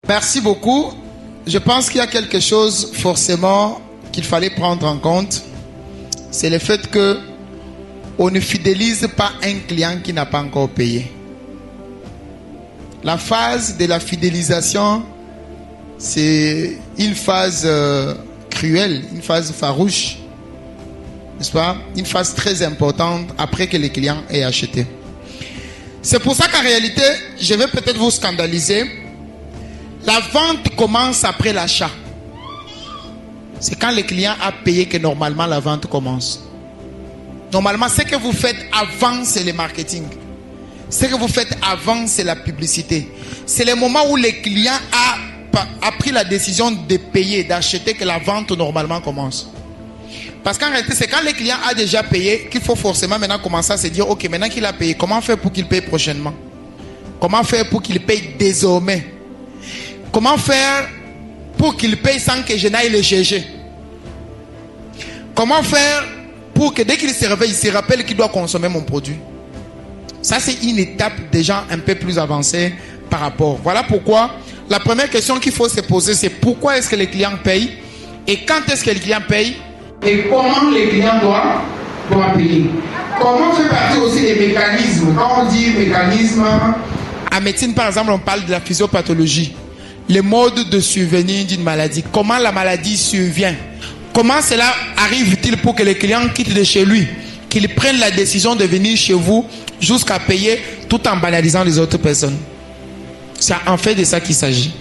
Merci beaucoup. Je pense qu'il y a quelque chose forcément qu'il fallait prendre en compte. C'est le fait que on ne fidélise pas un client qui n'a pas encore payé. La phase de la fidélisation, c'est une phase cruelle, une phase farouche, n'est-ce pas? Une phase très importante après que le client ait acheté. C'est pour ça qu'en réalité, je vais peut-être vous scandaliser. La vente commence après l'achat. C'est quand le client a payé que normalement la vente commence. Normalement, ce que vous faites avant, c'est le marketing. Ce que vous faites avant, c'est la publicité. C'est le moment où le client a pris la décision de payer, d'acheter, que la vente normalement commence. Parce qu'en réalité, c'est quand le client a déjà payé qu'il faut forcément maintenant commencer à se dire, ok, maintenant qu'il a payé, comment faire pour qu'il paye prochainement? Comment faire pour qu'il paye désormais? Comment faire pour qu'il paye sans que je n'aille le chercher? Comment faire pour que dès qu'il se réveille, il se rappelle qu'il doit consommer mon produit? Ça, c'est une étape déjà un peu plus avancée par rapport. Voilà pourquoi la première question qu'il faut se poser, c'est pourquoi est-ce que les clients payent et quand est-ce que les clients payent et comment les clients doivent payer. Comment fait partie aussi des mécanismes? Quand on dit mécanisme, en médecine par exemple, on parle de la physiopathologie, le mode de survenue d'une maladie. Comment la maladie survient? Comment cela arrive-t-il pour que les clients quittent de chez lui, qu'ils prennent la décision de venir chez vous jusqu'à payer tout en banalisant les autres personnes? C'est en fait de ça qu'il s'agit.